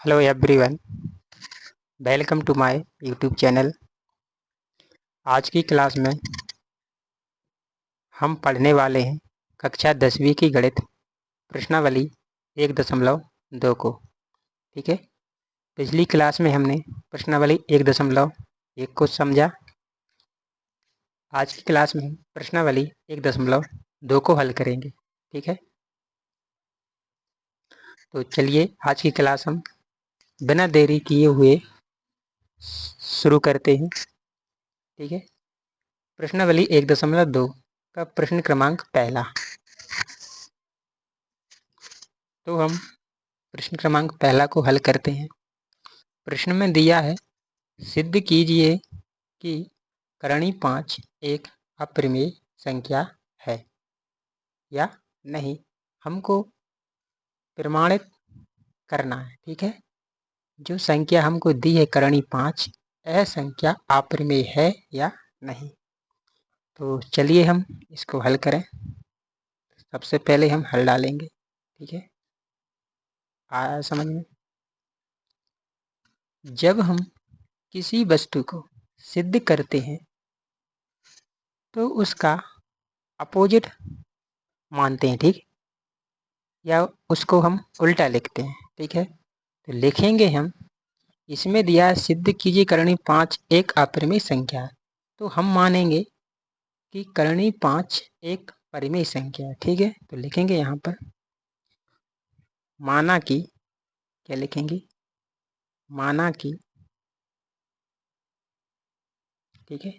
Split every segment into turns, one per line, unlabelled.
Hello everyone, welcome to my YouTube channel. आज की class में हम पढ़ने वाले हैं कक्षा 10वीं की गणित प्रश्नावली 1.2 को। ठीक है, पिछली क्लास में हमने प्रश्नावली 1.1 को समझा। आज की क्लास में हम प्रश्नावली 1.2 को हल करेंगे। ठीक है, तो चलिए आज की क्लास हम बिना देरी किए हुए शुरू करते हैं। ठीक है, प्रश्नावली 1.2 का प्रश्न क्रमांक पहला। तो हम प्रश्न क्रमांक पहला को हल करते हैं। प्रश्न में दिया है, सिद्ध कीजिए कि करणी 5 एक अप्रमेय संख्या है या नहीं। हमको प्रमाणित करना है। ठीक है, जो संख्या हमको दी है करणी 5, यह संख्या अप्रमेय है या नहीं। तो चलिए हम इसको हल करें। सबसे पहले हम हल डालेंगे। ठीक है, आया समझ में? जब हम किसी वस्तु को सिद्ध करते हैं तो उसका अपोजिट मानते हैं। ठीक, या उसको हम उल्टा लिखते हैं। ठीक है, तो लिखेंगे हम, इसमें दिया है सिद्ध कीजिए करणी 5 एक अप्रमेय संख्या है। तो हम मानेंगे कि करणी 5 एक परिमेय संख्या है। ठीक है, तो लिखेंगे यहाँ पर माना कि, क्या लिखेंगे, माना कि, ठीक है,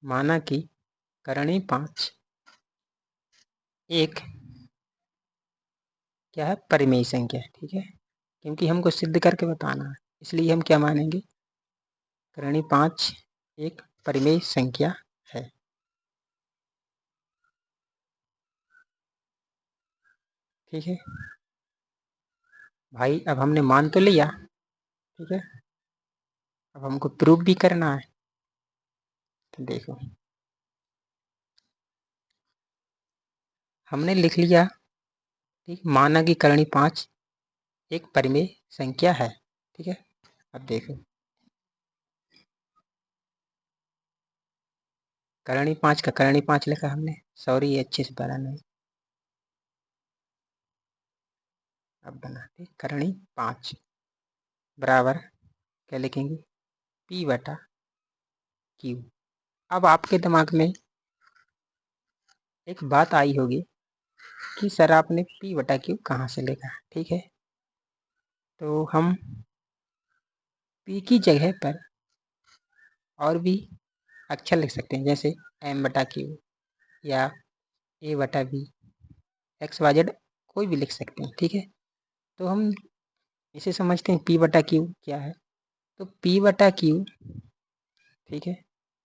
माना कि करणी 5 एक क्या है, परिमेय संख्या है। ठीक है, क्योंकि हमको सिद्ध करके बताना है, इसलिए हम क्या मानेंगे, करणी 5 एक परिमेय संख्या है। ठीक है भाई, अब हमने मान तो लिया। ठीक है, अब हमको प्रूफ भी करना है। तो देखो, हमने लिख लिया। ठीक, माना कि करणी 5 एक परिमेय संख्या है। ठीक है, अब देखो, करणी 5 का करणी 5 लिखा हमने। सॉरी, ये अच्छे से पढ़ा नहीं। अब बनाते करणी 5 बराबर क्या लिखेंगे, P बटा Q। अब आपके दिमाग में एक बात आई होगी कि सर आपने P बटा Q कहाँ से लिखा। ठीक है, तो हम P की जगह पर और भी अक्षर लिख सकते हैं, जैसे M बटा Q या A बटा B, XYZ कोई भी लिख सकते हैं। ठीक है, तो हम इसे समझते हैं P बटा Q क्या है। तो P बटा Q, ठीक है,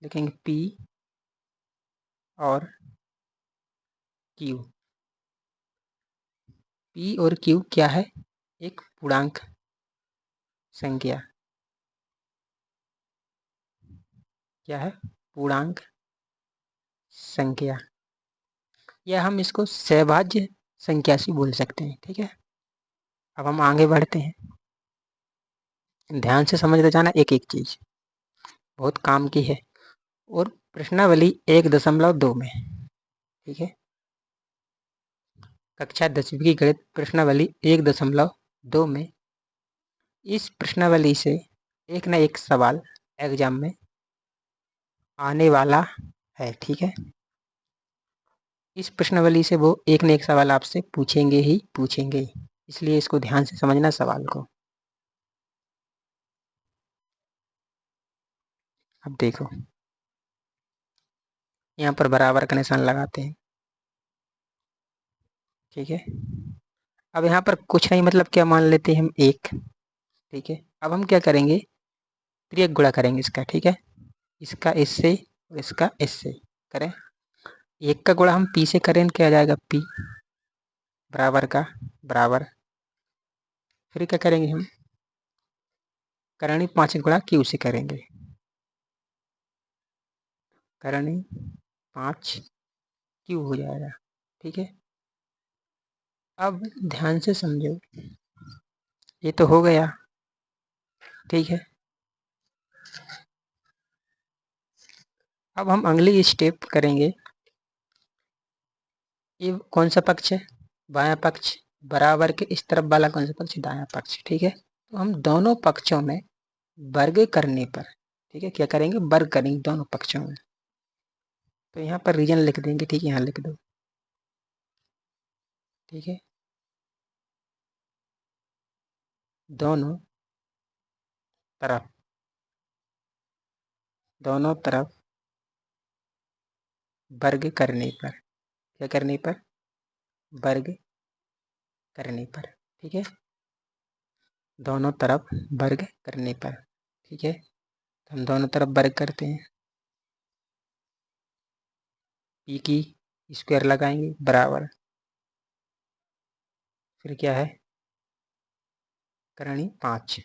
लिखेंगे P और Q। P और Q क्या है, एक पूर्णांक संख्या। क्या है, पूर्णांक संख्या, या हम इसको सहभाज्य संख्या से बोल सकते हैं। ठीक है, अब हम आगे बढ़ते हैं। ध्यान से समझते जाना एक एक चीज, बहुत काम की है। और प्रश्नावली 1.2 में, ठीक है, कक्षा 10वीं की गणित प्रश्नावली 1.2 में इस प्रश्नावली से एक न एक सवाल एग्जाम में आने वाला है। ठीक है, इस प्रश्नावली से वो एक न एक सवाल आपसे पूछेंगे ही पूछेंगे, इसलिए इसको ध्यान से समझना सवाल को। अब देखो, यहाँ पर बराबर का निशान लगाते हैं। ठीक है, अब यहाँ पर कुछ नहीं, मतलब क्या मान लेते हैं हम, एक। ठीक है, अब हम क्या करेंगे, त्रियक गुणा करेंगे इसका। ठीक है, इसका इससे और इसका इससे करें। एक का गुणा हम पी से करें, क्या आ जाएगा, पी बराबर का बराबर। फिर क्या करेंगे हम, करणी 5 गुणा क्यू से करेंगे। करणी 5 क्यू हो जाएगा। ठीक है, अब ध्यान से समझो, ये तो हो गया, ठीक है। अब हम अगली स्टेप करेंगे। ये कौन सा पक्ष है? बायां पक्ष। बराबर के इस तरफ वाला कौन सा पक्ष? दायां पक्ष, ठीक है। तो हम दोनों पक्षों में वर्ग करने पर, ठीक है, क्या करेंगे? वर्ग करेंगे दोनों पक्षों में। तो यहाँ पर रीजन लिख देंगे, ठीक है, यहाँ लिख दो, ठीक है। दोनों तरफ, दोनों तरफ वर्ग करने पर, क्या करने पर? वर्ग करने पर, ठीक है। दोनों तरफ वर्ग करने पर, ठीक है। तो हम दोनों तरफ वर्ग करते हैं। पी की स्क्वायर लगाएंगे बराबर, फिर क्या है? करणी 5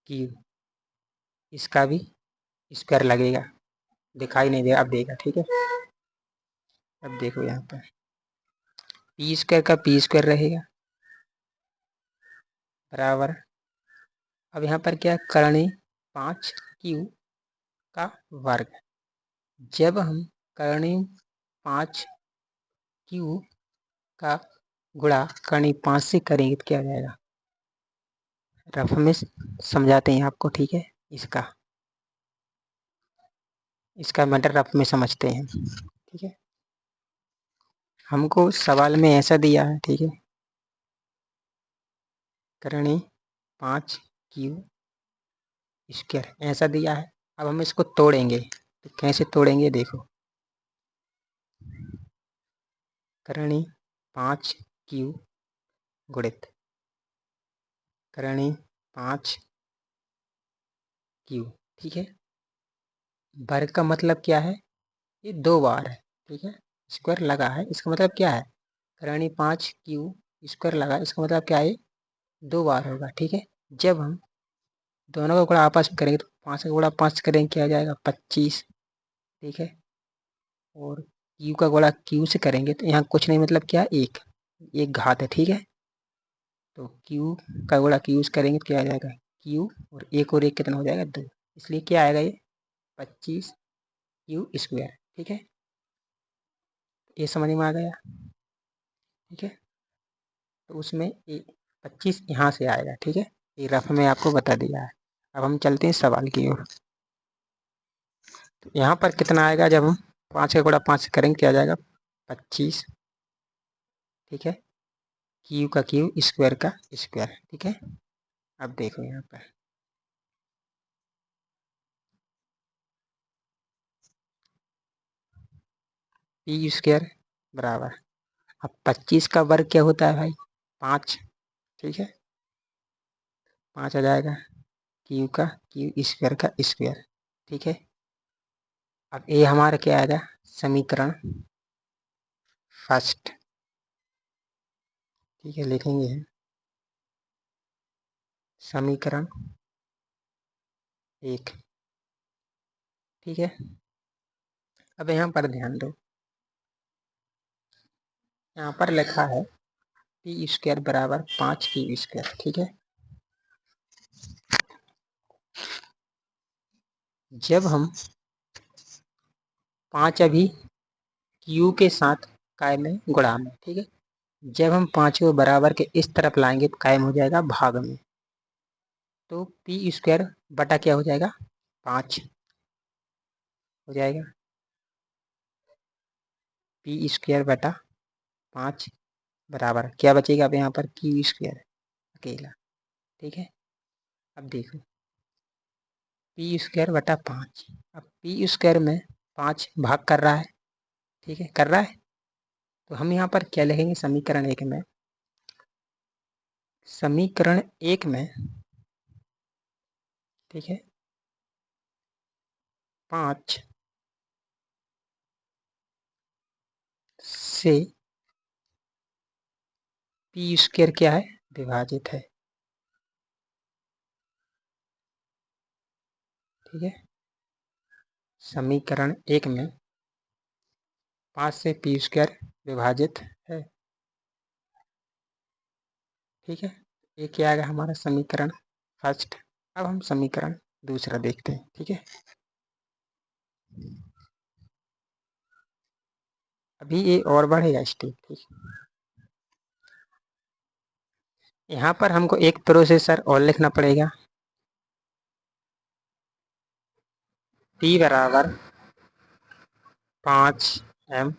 की, इसका भी स्क्वायर लगेगा, दिखाई नहीं दे, अब देगा, ठीक है। अब देखो यहाँ पर पी स्क्वायर का पी स्क्वायर रहेगा बराबर। अब यहाँ पर क्या? करणी 5 क्यू का वर्ग। जब हम करणी 5 क्यू का गुणा करणी 5 से करेंगे तो क्या हो जाएगा? रफ में समझाते हैं आपको, ठीक है। इसका मैटर रफ में समझते हैं, ठीक है। हमको सवाल में ऐसा दिया है, ठीक है, करणी 5 क्यू स्क्वायर ऐसा दिया है। अब हम इसको तोड़ेंगे, तो कैसे तोड़ेंगे देखो। करणी 5 क्यू गुणित करणी 5 क्यू, ठीक है। वर्ग का मतलब क्या है? ये 2 बार है, ठीक है। स्क्वायर लगा है, इसका मतलब क्या है? करणी 5 क्यू स्क्वायर लगा, इसका मतलब क्या है? 2 बार होगा, ठीक है। जब हम दोनों का गुणा आपस में करेंगे तो 5 का गुणा 5 करेंगे, क्या आ जाएगा? 25, ठीक है। और क्यू का गुणा क्यू से करेंगे तो यहाँ कुछ नहीं, मतलब क्या? एक घात है, ठीक है। तो क्यू का गुणा क्यू से करेंगे तो क्या आ जाएगा? क्यू और एक कितना हो जाएगा? 2। इसलिए क्या आएगा? ये 25 क्यू स्क्वायर, ठीक है। ये समझ में आ गया, ठीक है। तो उसमें 25 यहाँ से आएगा, ठीक है। ये रफ में आपको बता दिया है। अब हम चलते हैं सवाल की ओर। तो यहाँ पर कितना आएगा? जब हम 5 का गुणा 5 से करेंगे क्या आ जाएगा? 25, ठीक है। क्यू का क्यू स्क्वायर का स्क्वायर, ठीक है। अब देखो यहाँ पर पी स्क्वायर बराबर, अब 25 का वर्ग क्या होता है भाई? 5, ठीक है। 5 आ जाएगा क्यू का क्यू स्क्वायर का स्क्वायर, ठीक है। अब ये हमारा क्या आएगा? समीकरण फर्स्ट, ठीक है, लिखेंगे हम समीकरण 1, ठीक है। अब यहाँ पर ध्यान दो, यहाँ पर लिखा है पी स्क्वायर बराबर 5 क्यू स्क्वायर, ठीक है। जब हम 5 अभी क्यू के साथ काय में गुणा में, ठीक है। जब हम 5 को बराबर के इस तरफ लाएंगे तो कायम हो जाएगा भाग में। तो पी स्क्वायर बटा क्या हो जाएगा? 5 हो जाएगा। पी स्क्वायर बटा 5 बराबर क्या बचेगा? अब यहाँ पर क्यू स्क्वायर अकेला, ठीक है। अब देखो पी स्क्वायर बटा 5, अब पी स्क्वायर में 5 भाग कर रहा है, ठीक है, कर रहा है। तो हम यहाँ पर क्या लिखेंगे? समीकरण 1 में, समीकरण 1 में, ठीक है, 5 से पी स्क्वायर क्या है? विभाजित है, ठीक है। समीकरण 1 में 5 से पी स्क्वायर विभाजित है। ठीक है, ये क्या आ गया हमारा समीकरण फर्स्ट। अब हम समीकरण दूसरा देखते हैं। ठीक है, अभी ये और बढ़ेगा स्टेप। ठीक, यहाँ पर हमको एक प्रोसेसर और लिखना पड़ेगा। P बराबर 5M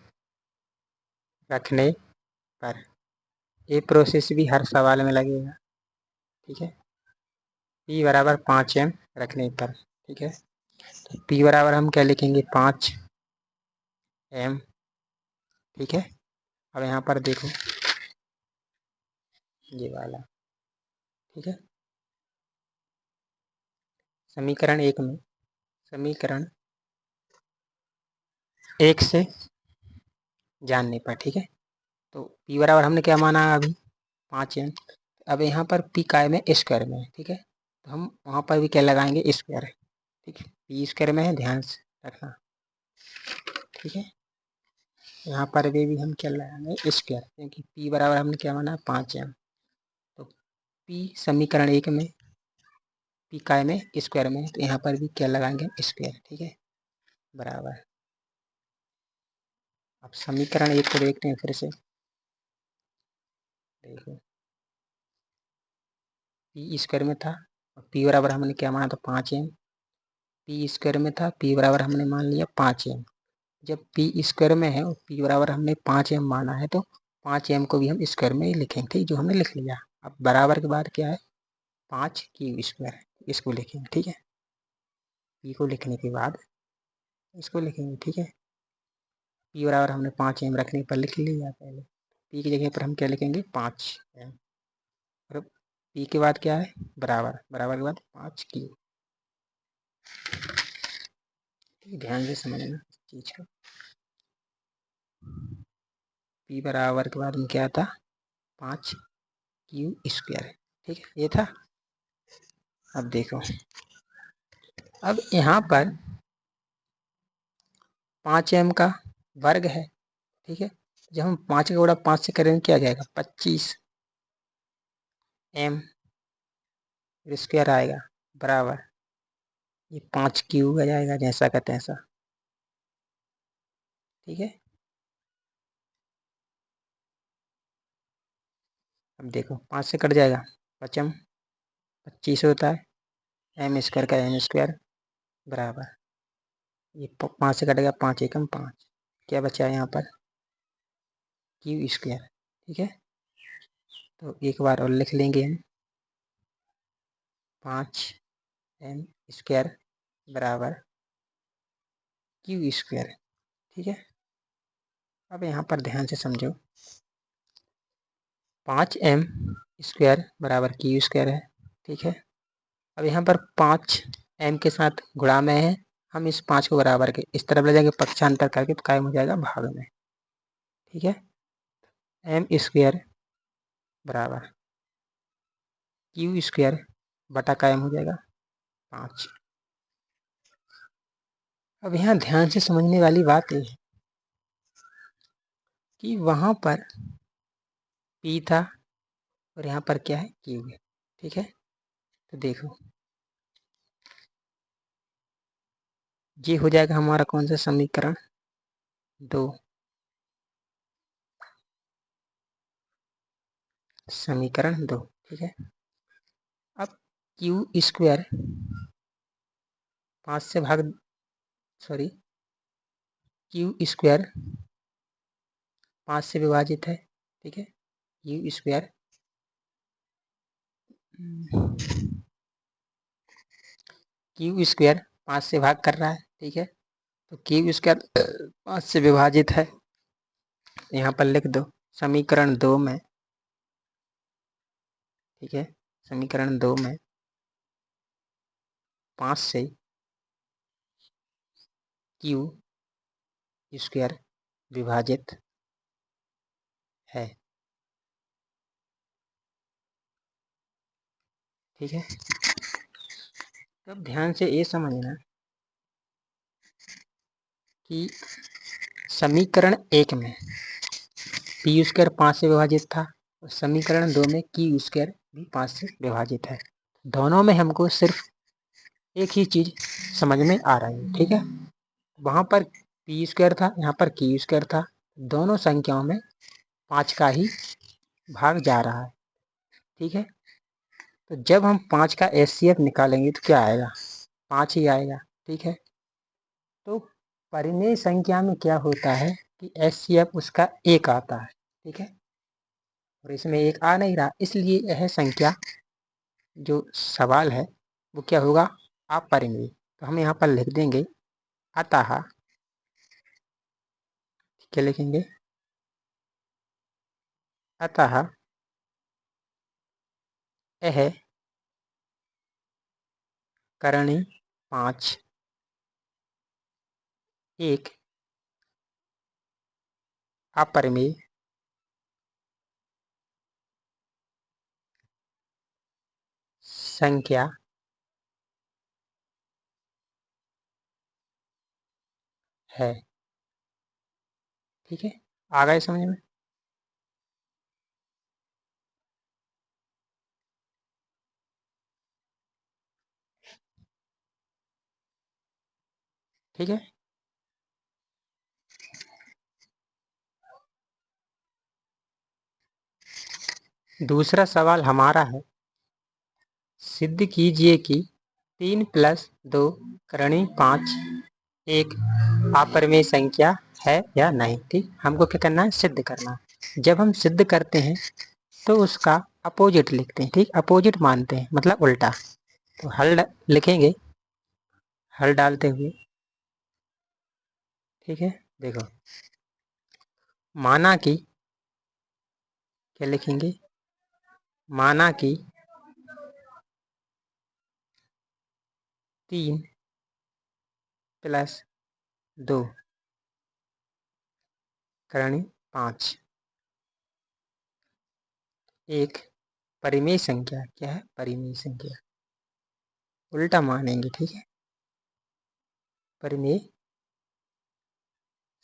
रखने पर, ये प्रोसेस भी हर सवाल में लगेगा। ठीक है, P बराबर 5M रखने पर। ठीक है, तो P बराबर हम क्या लिखेंगे, 5M। ठीक है, अब यहाँ पर देखो ये वाला। ठीक है, समीकरण एक से जानने पर। ठीक है, तो P बराबर हमने क्या माना अभी, 5M। अब यहाँ पर P काय में, स्क्वायर में है। ठीक है, तो हम वहाँ पर भी क्या लगाएंगे, स्क्वायर। ठीक है, P स्क्वायर में है, ध्यान से रखना। ठीक है, यहाँ पर भी हम क्या लगाएंगे, स्क्वायर, क्योंकि P बराबर हमने क्या माना, 5M। तो P समीकरण एक में, P काय में, स्क्वायर में, तो यहाँ पर भी क्या लगाएंगे, स्क्वायर। ठीक है, बराबर। अब समीकरण एक को देखते हैं फिर से। देखो P स्क्वायर में था, P बराबर हमने क्या माना था, 5M। P स्क्वायर में था, P बराबर हमने मान लिया 5M। जब P स्क्वायर में है और P बराबर हमने 5M माना है, तो 5M को भी हम स्क्वायर में ही लिखेंगे। ठीक, जो हमने लिख लिया। अब बराबर के बाद क्या है, 5Q स्क्वायर, इसको लिखेंगे। ठीक है, P को लिखने के बाद इसको लिखेंगे। ठीक है, P बराबर हमने 5M रखने पर लिख लिया पहले। P की जगह पर हम क्या लिखेंगे, 5M। और P के बाद क्या है, बराबर, बराबर के बाद 5Q। ध्यान से समझना इस चीज को। P बराबर के बाद में क्या था, 5Q स्क्वायर। ठीक है, ये था। अब देखो, अब यहाँ पर 5M का वर्ग है। ठीक है, जब हम 5 का गुणा 5 से करेंगे क्या जाएगा, 25M स्क्वायर आएगा, बराबर ये 5Q आ जाएगा, जैसा का तैसा। ठीक है, अब देखो 5 से कट जाएगा, 5M 25 होता है, M स्क्वायर का M स्क्वायर, बराबर ये 5 से कटेगा, 5 एकम 5, क्या बचा है यहाँ पर, Q स्क्वायर। ठीक है, तो एक बार और लिख लेंगे हम, 5M स्क्वायर बराबर Q स्क्वायर। ठीक है, अब यहाँ पर ध्यान से समझो, 5M स्क्वायर बराबर Q स्क्वायर है। ठीक है, अब यहाँ पर 5M के साथ गुणा में है, हम इस 5 को बराबर के इस तरफ ले जाएंगे, पक्षांतर करके, तो कायम हो जाएगा भाग में। ठीक है, M स्क्वायर बराबर Q स्क्वायर बटा कायम हो जाएगा 5। अब यहाँ ध्यान से समझने वाली बात यह है कि वहाँ पर P था और यहाँ पर क्या है, Q है। ठीक है, तो देखो ये हो जाएगा हमारा कौन सा समीकरण, 2। समीकरण 2। ठीक है, अब Q स्क्वायर 5 से भाग, सॉरी, Q स्क्वायर 5 से विभाजित है। ठीक है, Q स्क्वायर Q स्क्वायर 5 से भाग कर रहा है। ठीक है, तो Q स्क्वायर 5 से विभाजित है, यहाँ पर लिख दो समीकरण 2 में। ठीक है, समीकरण 2 में 5 से Q स्क्वायर विभाजित है। ठीक है, अब ध्यान से ये समझना कि समीकरण 1 में P स्क्वायर 5 से विभाजित था, समीकरण 2 में क्यू स्क्वायर भी 5 से विभाजित है। दोनों में हमको सिर्फ एक ही चीज़ समझ में आ रही है, ठीक है। वहाँ पर पी स्क्वायर था, यहाँ पर क्यू स्क्वायर था। दोनों संख्याओं में 5 का ही भाग जा रहा है, ठीक है। तो जब हम 5 का एचसीएफ निकालेंगे तो क्या आएगा? 5 ही आएगा, ठीक है। तो परिमेय संख्या में क्या होता है कि एचसीएफ उसका 1 आता है, ठीक है। और इसमें 1 आ नहीं रहा, इसलिए यह संख्या जो सवाल है वो क्या होगा? अपरिमेय। तो हम यहाँ पर लिख देंगे अतः, क्या लिखेंगे? अतः यह करणी 5 एक अपरिमेय संख्या है, ठीक है। आ गए समझ में? ठीक है। दूसरा सवाल हमारा है, सिद्ध कीजिए कि 3 + 2 करणी 5 एक अपरिमेय संख्या है या नहीं, ठीक। हमको क्या करना है? सिद्ध करना है। जब हम सिद्ध करते हैं तो उसका अपोजिट लिखते हैं, ठीक। अपोजिट मानते हैं, मतलब उल्टा। तो हल लिखेंगे, हल डालते हुए, ठीक है। देखो, माना कि, क्या लिखेंगे? माना कि 3 + 2 करणी 5 एक परिमेय संख्या। क्या है? परिमेय संख्या। उल्टा मानेंगे, ठीक है। परिमेय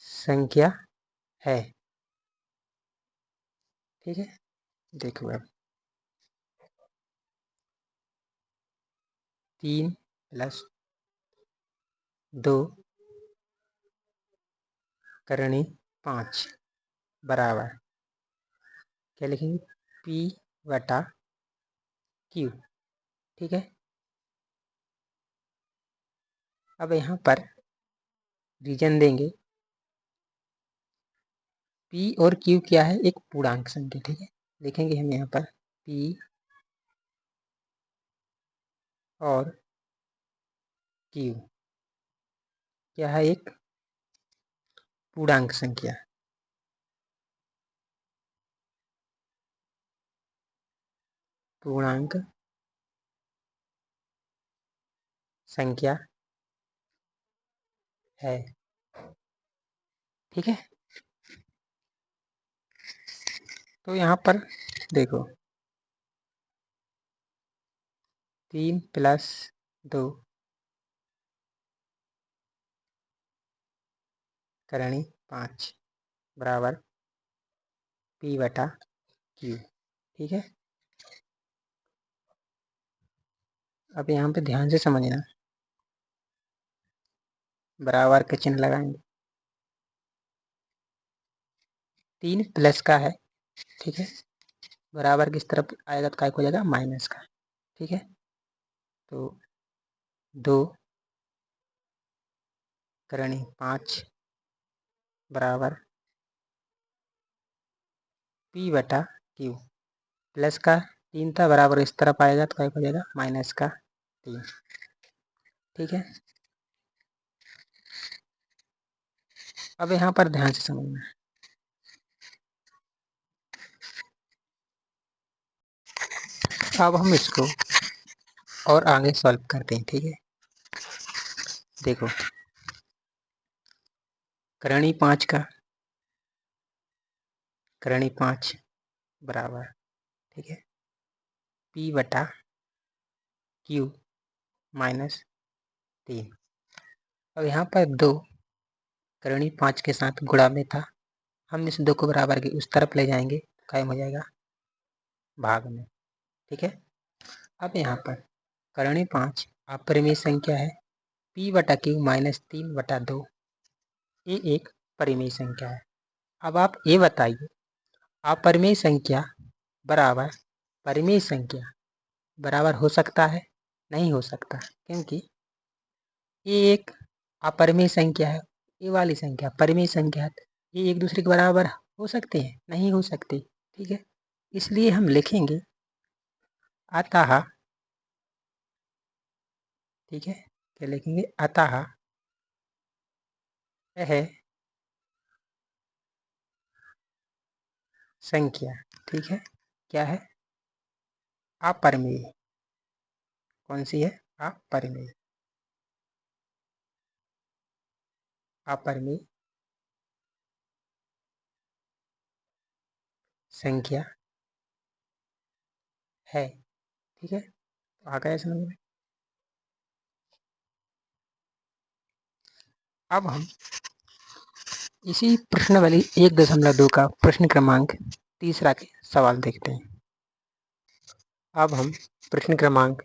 संख्या है, ठीक है। देखो अब 3 + 2 करणी 5 बराबर, क्या लिखेंगे? P/Q, ठीक है। अब यहाँ पर रीजन देंगे। P और Q क्या है? एक पूर्णांक संख्या, ठीक है। लिखेंगे हम यहाँ पर P और Q क्या है? एक पूर्णांक संख्या। पूर्णांक संख्या है, ठीक है। तो यहाँ पर देखो, 3 + 2 करणी 5 बराबर P/Q, ठीक है। अब यहाँ पे ध्यान से समझना, बराबर का चिन्ह लगाएंगे। 3 प्लस का है, ठीक है। बराबर किस तरफ आएगा तो काय हो जाएगा? माइनस का, ठीक है। तो 2 करणी 5 बराबर P/Q। प्लस का 3 था, बराबर इस तरफ आएगा तो काय हो जाएगा? माइनस का 3, ठीक है। अब यहाँ पर ध्यान से समझना है। अब हम इसको और आगे सॉल्व करते हैं, ठीक है। देखो, करणी 5 का करणी 5 बराबर, ठीक है, P/Q -3। अब यहाँ पर 2 करणी 5 के साथ गुणा में था, हम इस 2 को बराबर के उस तरफ ले जाएंगे, कायम हो जाएगा भाग में। ठीक है, अब यहाँ पर करणीय 5 अपरिमेय संख्या है, p/q माइनस 3/2 ये एक परिमेय संख्या है। अब आप ये बताइए, अपरिमेय संख्या बराबर परिमेय संख्या बराबर हो सकता है? नहीं हो सकता, क्योंकि ये एक अपरिमेय संख्या है, ये वाली संख्या परिमेय संख्या है, ये एक दूसरे के बराबर हो सकते हैं? नहीं हो सकते। ठीक है, इसलिए हम लिखेंगे अतः, ठीक है, क्या लिखेंगे? अतः यह संख्या, ठीक है, क्या है? अपरिमेय। कौन सी है? अपरिमेय। अपरिमेय संख्या है। ठीक है, तो आ गया समझ में। अब हम इसी प्रश्नावली 1.2 का प्रश्न क्रमांक तीसरा के सवाल देखते हैं। अब हम प्रश्न क्रमांक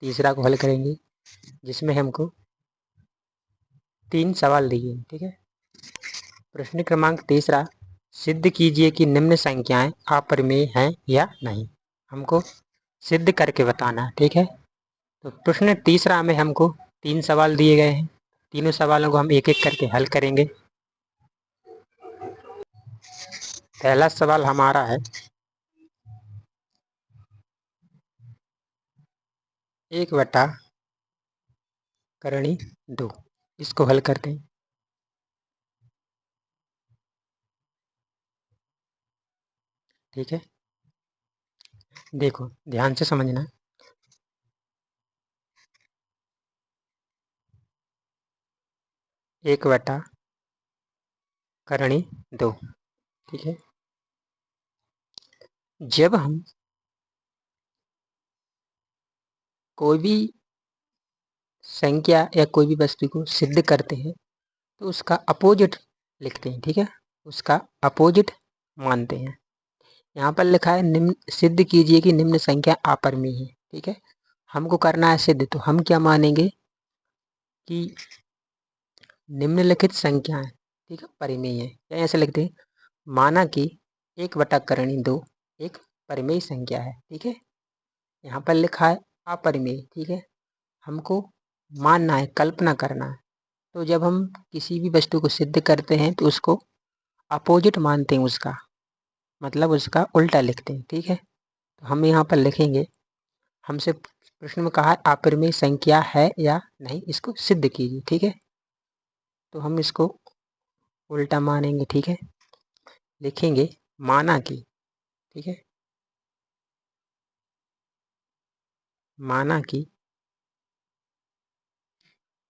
तीसरा को हल करेंगे, जिसमें हमको 3 सवाल दिए। ठीक है, प्रश्न क्रमांक तीसरा, सिद्ध कीजिए कि निम्न संख्याएं अपरिमेय हैं या नहीं। हमको सिद्ध करके बताना है। ठीक है, तो प्रश्न तीसरा में हमको 3 सवाल दिए गए हैं, तीनों सवालों को हम एक एक करके हल करेंगे। पहला सवाल हमारा है 1/2, इसको हल करते हैं। ठीक है, देखो ध्यान से समझना। 1/2, ठीक है, जब हम कोई भी संख्या या कोई भी वस्तु को सिद्ध करते हैं तो उसका अपोजिट लिखते हैं। ठीक है, उसका अपोजिट मानते हैं। यहाँ पर लिखा है निम्न सिद्ध कीजिए कि निम्न संख्या अपरिमेय है। ठीक है, हमको करना है सिद्ध, तो हम क्या मानेंगे कि निम्नलिखित संख्याएं, ठीक है, परिमेय है। या ऐसे लिखते हैं, माना कि 1/2 एक परिमेय संख्या है। ठीक है, यहाँ पर लिखा है अपरिमेय। ठीक है, हमको मानना है, कल्पना करना है। तो जब हम किसी भी वस्तु को सिद्ध करते हैं तो उसको अपोजिट मानते हैं, उसका मतलब उसका उल्टा लिखते हैं। ठीक है, तो हम यहाँ पर लिखेंगे, हमसे प्रश्न में कहा अपरिमेय संख्या है या नहीं, इसको सिद्ध कीजिए। ठीक है, तो हम इसको उल्टा मानेंगे। ठीक है, लिखेंगे माना कि, ठीक है, माना कि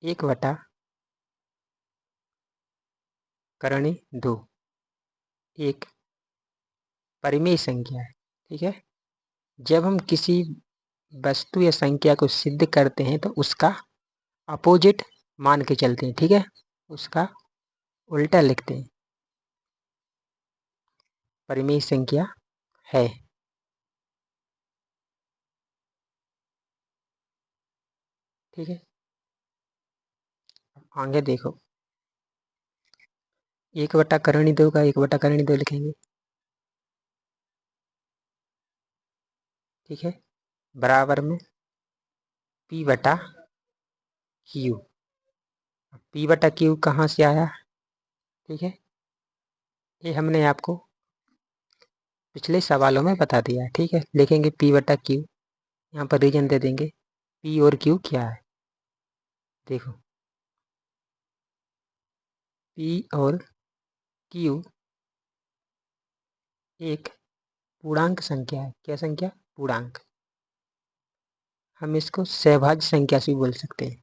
1/2 एक परिमेय संख्या है। ठीक है, जब हम किसी वस्तु या संख्या को सिद्ध करते हैं तो उसका अपोजिट मान के चलते हैं। ठीक है, उसका उल्टा लिखते हैं, परिमेय संख्या है। ठीक है, आगे देखो, 1/2 का 1/2 लिखेंगे। ठीक है, बराबर में p/q। p/q कहाँ से आया? ठीक है, ये हमने आपको पिछले सवालों में बता दिया है। ठीक है, लिखेंगे p/q, यहाँ पर रीजन दे देंगे, p और q क्या है। देखो p और q एक पूर्णांक संख्या है। क्या संख्या? पूर्णांक। हम इसको सहभाज्य संख्या से भी बोल सकते हैं,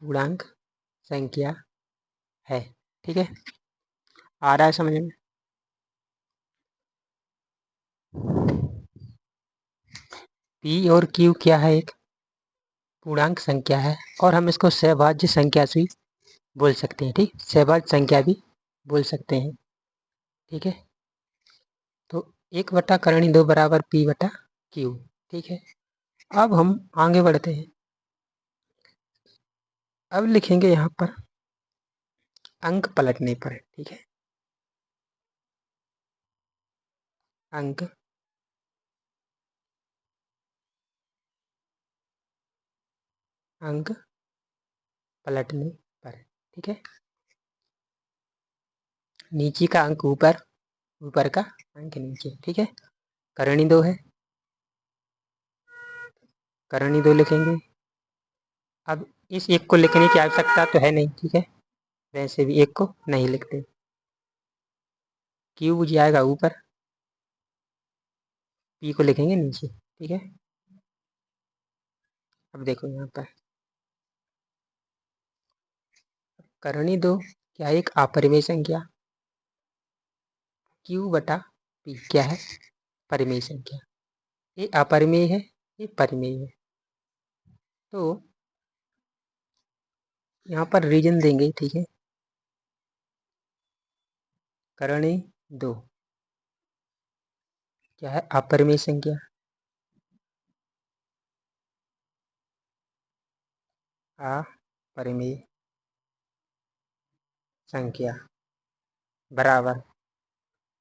पूर्णांक संख्या है। ठीक है, आ रहा है समझ में? p और q क्या है? एक पूर्णांक संख्या है और हम इसको सहभाज्य संख्या से बोल सकते हैं। ठीक, सहभाज्य संख्या भी बोल सकते हैं। ठीक है, तो 1/2 बराबर P/Q। ठीक है, अब हम आगे बढ़ते हैं। अब लिखेंगे यहाँ पर अंक पलटने पर। ठीक है, अंक अंक पलटने पर। ठीक है, नीचे का अंक ऊपर, ऊपर का अंक नीचे। ठीक है, करणी 2 है, करणी 2 लिखेंगे। अब इस एक को लिखने की आवश्यकता तो है नहीं। ठीक है, वैसे भी एक को नहीं लिखते। क्यू जाएगा ऊपर, पी को लिखेंगे नीचे। ठीक है, अब देखो यहाँ पर करणी 2 क्या है, एक अपरिमेय संख्या। Q/P क्या है, परिमेय संख्या। ये अपरिमेय है, ये परिमेय है। तो यहाँ पर रीजन देंगे। ठीक है, करणी 2 क्या है, अपरिमेय संख्या। अपरिमेय संख्या बराबर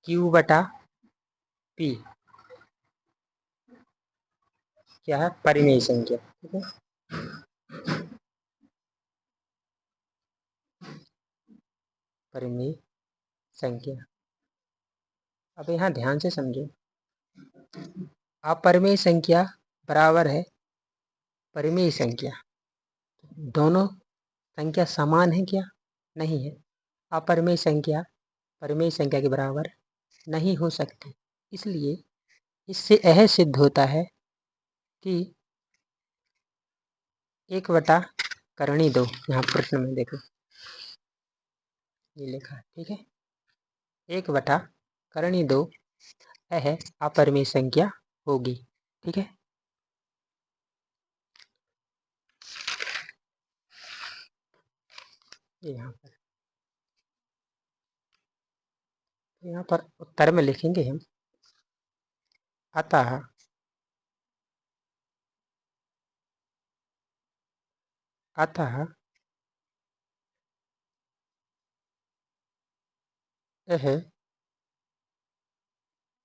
Q/P क्या है, परिमेय संख्या। ठीक है, परिमेय संख्या। अब यहाँ ध्यान से समझो, अपरिमेय संख्या बराबर है परिमेय संख्या। दोनों संख्या समान है क्या, नहीं है। अपरिमेय संख्या परिमेय संख्या के बराबर नहीं हो सकती। इसलिए इससे यह सिद्ध होता है कि 1/2। यहाँ प्रश्न में देखो ये लिखा है। ठीक है, 1/2 यह अपरिमेय संख्या होगी। ठीक है, यहाँ पर उत्तर में लिखेंगे हम, अतः अतः यह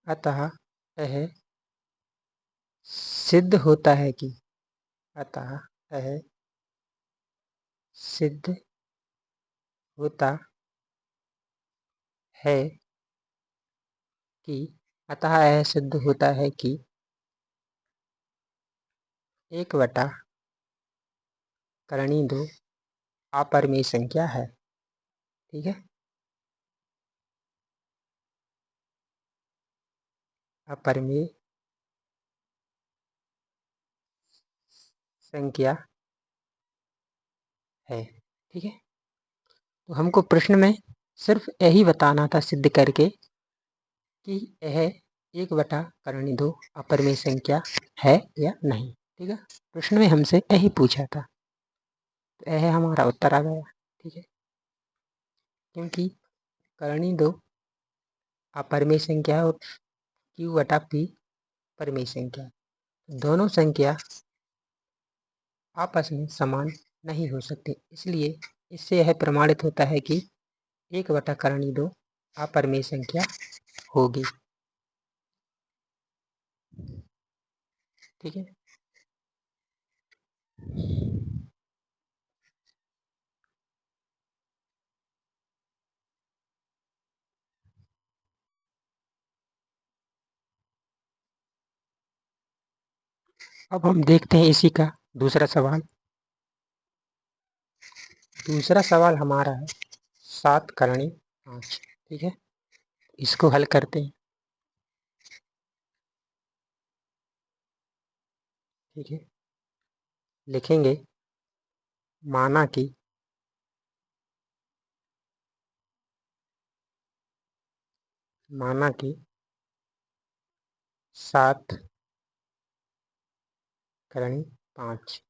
अतः यह सिद्ध होता है कि, अतः यह सिद्ध होता है कि, अतः यह सिद्ध होता है कि 1/2 अपरिमेय संख्या है। ठीक है, अपरिमेय संख्या है। ठीक है, तो हमको प्रश्न में सिर्फ यही बताना था सिद्ध करके कि यह 1/2 अपरिमेय संख्या है या नहीं। ठीक है, प्रश्न में हमसे यही पूछा था, तो यह हमारा उत्तर आ गया। ठीक है, क्योंकि करणी 2 अपरिमेय संख्या है और Q/P परिमेय संख्या। दोनों संख्या आपस में समान नहीं हो सकते। इसलिए इससे यह प्रमाणित होता है कि 1/2 अपरिमेय संख्या होगी। ठीक है, अब हम देखते हैं इसी का दूसरा सवाल। दूसरा सवाल हमारा है 7 करणी 5। ठीक है, इसको हल करते हैं। ठीक है, लिखेंगे माना कि माना कि 7 करणी 5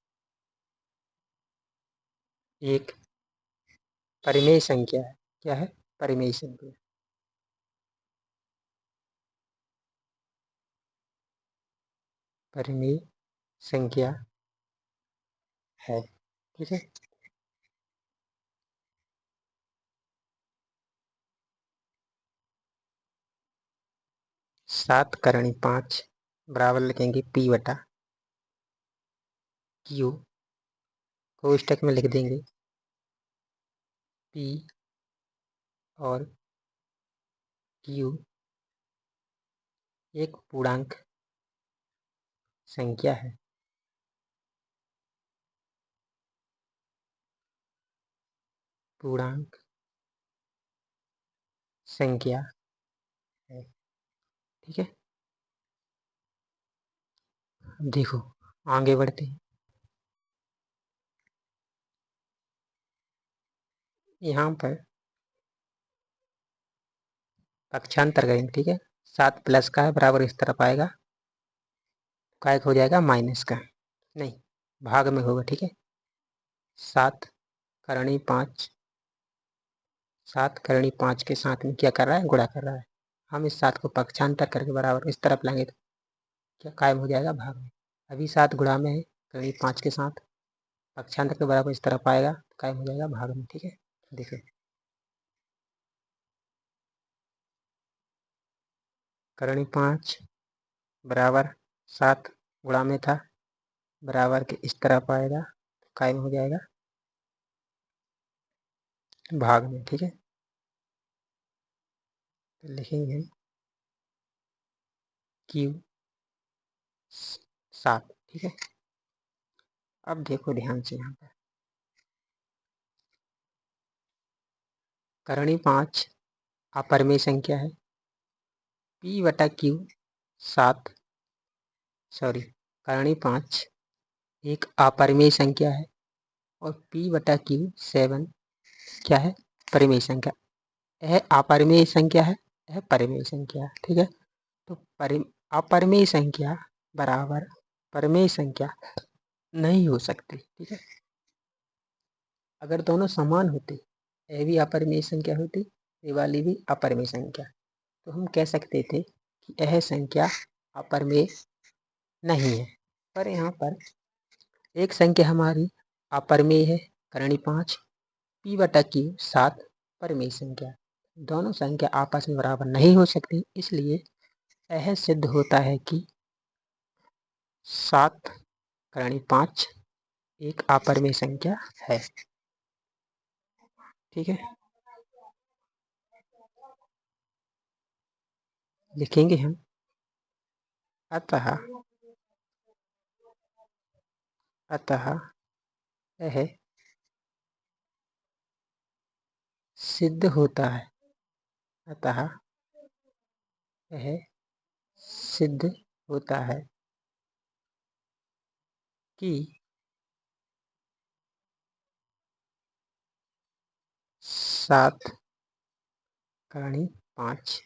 एक परिमेय संख्या है। क्या है, परिमेय संख्या। परिमेय संख्या है। ठीक है, 7 करणी 5 बराबर लिखेंगे P बटा Q, कोष्टक में लिख देंगे P और Q एक पूर्णांक संख्या है। पूर्णांक संख्या है। ठीक है, अब देखो आगे बढ़ते हैं। यहाँ पर पक्षांतर करेंगे। ठीक है, 7 प्लस का है बराबर इस तरफ आएगा, काय हो जाएगा माइनस का, नहीं भाग में होगा। ठीक है, 7 करणी 5, 7 करणी 5 के साथ में क्या कर रहा है, गुणा कर रहा है। हम इस 7 को पक्षांतर करके बराबर इस तरफ लाएंगे तो क्या कायम हो जाएगा, भाग में। अभी 7 गुणा में है करणी 5 के साथ, पक्षांतर के बराबर इस तरफ आएगा तो कायम हो जाएगा भाग में। ठीक है, देखो करणी 5 बराबर 7 गुणा में था, बराबर के इस तरफ आएगा तो कायम हो जाएगा भाग में। ठीक है, तो लिखेंगे Q 7। ठीक है, अब देखो ध्यान से, यहाँ पर करणी 5 अपरिमेय संख्या है, P बटा Q 7, सॉरी करणी 5 एक अपरिमेय संख्या है और P बटा Q 7 क्या है, परिमेय संख्या। यह अपरिमेय संख्या है, यह परिमेय संख्या। ठीक है, तो अपरिमेय संख्या बराबर परिमेय संख्या नहीं हो सकती। ठीक है, अगर दोनों समान होते, यह भी अपरिमेय संख्या होती, ये वाली भी अपरिमेय संख्या, तो हम कह सकते थे कि यह संख्या अपरिमेय नहीं है। पर यहाँ पर एक संख्या हमारी अपरिमेय है, करणी 5, P बटा Q 7 परिमेय संख्या। दोनों संख्या आपस में बराबर नहीं हो सकती, इसलिए यह सिद्ध होता है कि 7 करणी 5 एक अपरिमेय संख्या है। ठीक है, लिखेंगे हम अतः यह सिद्ध होता है, अतः यह सिद्ध होता है कि 7 करणी 5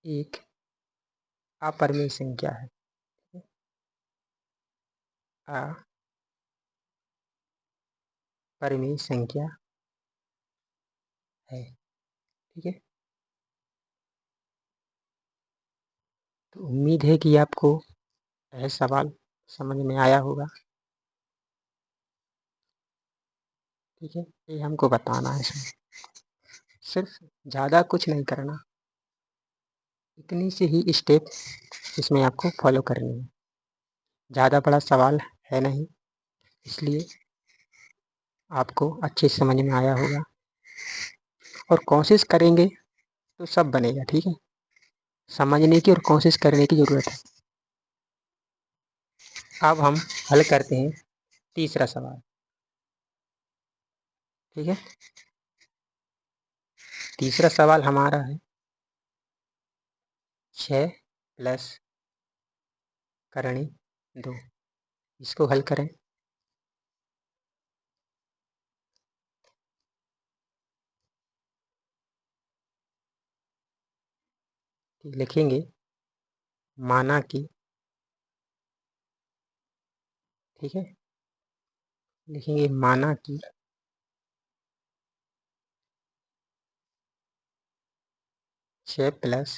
एक अपरिमेय संख्या है। अपरिमेय संख्या है। ठीक है, तो उम्मीद है कि आपको यह सवाल समझ में आया होगा। ठीक है, ये हमको बताना है इसमें, सिर्फ ज़्यादा कुछ नहीं करना, इतनी सी ही स्टेप इसमें आपको फॉलो करनी है। ज़्यादा बड़ा सवाल है नहीं, इसलिए आपको अच्छे से समझ में आया होगा और कोशिश करेंगे तो सब बनेगा। ठीक है, समझने की और कोशिश करने की ज़रूरत है। अब हम हल करते हैं तीसरा सवाल। ठीक है, तीसरा सवाल हमारा है 6 प्लस करणी 2। इसको हल करें। लिखेंगे माना कि, ठीक है, लिखेंगे माना कि 6 प्लस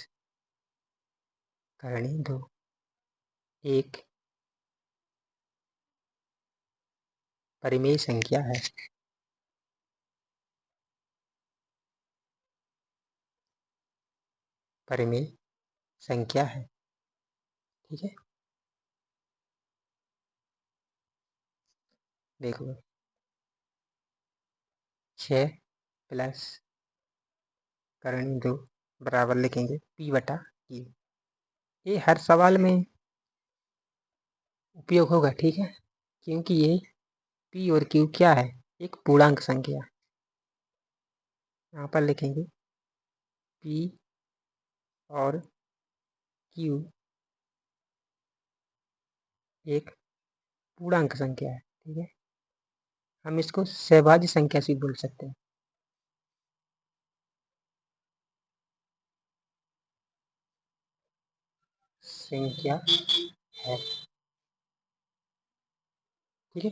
करणी 2 एक परिमेय संख्या है। परिमेय संख्या है। ठीक है, देखो 6 प्लस करनी 2 बराबर लिखेंगे P/Q। ये हर सवाल में उपयोग होगा। ठीक है, क्योंकि ये P और Q क्या है, एक पूर्णांक संख्या। यहाँ पर लिखेंगे P और Q एक पूर्णांक संख्या है। ठीक है, हम इसको सहभाज्य संख्या से बोल सकते हैं। संख्या है। ठीक है,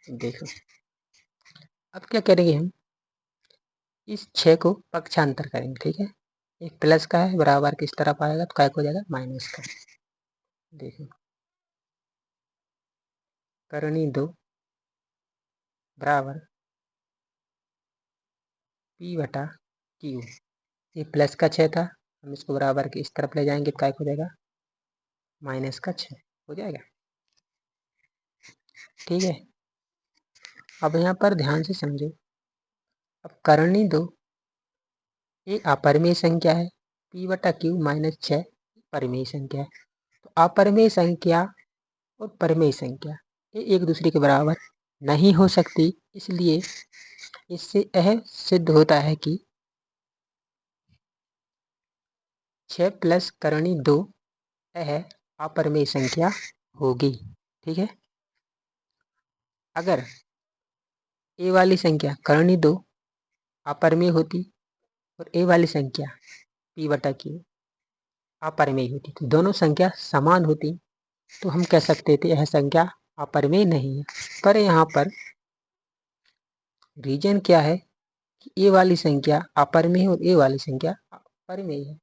देखो अब क्या करेंगे, हम इस 6 को पक्षांतर करेंगे। ठीक है, एक प्लस का है, बराबर किस तरफ आएगा तो क्या हो जाएगा, माइनस का। देखो करनी 2 बराबर P/Q। ये प्लस का 6 था, हम इसको बराबर के इस तरफ ले जाएंगे तो क्या हो जाएगा, माइनस का 6 हो जाएगा। ठीक है, अब यहाँ पर ध्यान से समझो। अब करनी 2 ये अपरिमेय संख्या है, P/Q माइनस 6 परिमेय संख्या है। तो अपरिमेय संख्या और परिमेय संख्या ये एक दूसरे के बराबर नहीं हो सकती। इसलिए इससे यह सिद्ध होता है कि 6 प्लस करनी 2 यह अपरिमेय संख्या होगी। ठीक है, अगर ए वाली संख्या करनी 2 अपरिमेय होती और ए वाली संख्या P/Q अपरिमेय होती, तो दोनों संख्या समान होती, तो हम कह सकते थे यह संख्या अपरिमेय नहीं है। पर यहाँ पर रीजन क्या है कि ए वाली संख्या अपरिमेय और ए वाली संख्या परिमेय है।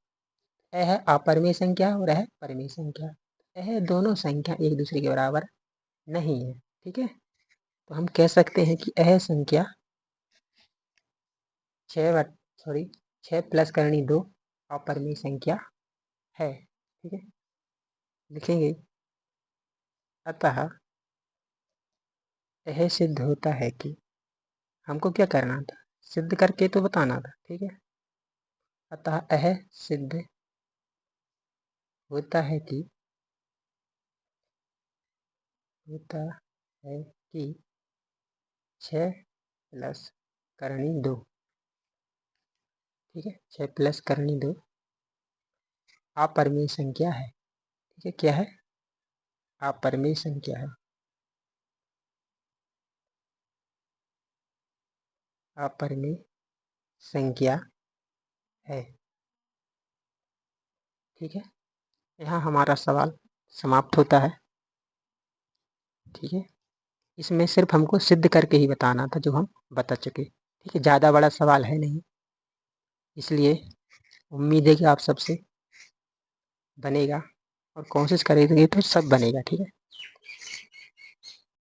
यह अपरिमेय संख्या और यह परिमेय संख्या, यह दोनों संख्या एक दूसरे के बराबर नहीं है। ठीक है, तो हम कह सकते हैं कि यह संख्या 6 प्लस करनी 2 अपरिमेय संख्या है। ठीक है, लिखेंगे अतः यह सिद्ध होता है कि, हमको क्या करना था, सिद्ध करके तो बताना था। ठीक है, अतः यह सिद्ध होता है कि 6 प्लस करनी 2। ठीक है, 6 प्लस करनी 2 अपरिमेय संख्या है। ठीक है, क्या है, अपरिमेय संख्या है। अपरिमेय संख्या है। ठीक है, यहाँ हमारा सवाल समाप्त होता है। ठीक है, इसमें सिर्फ हमको सिद्ध करके ही बताना था जो हम बता चुके। ठीक है, ज़्यादा बड़ा सवाल है नहीं, इसलिए उम्मीद है कि आप सबसे बनेगा और कोशिश करेंगे तो सब बनेगा। ठीक है।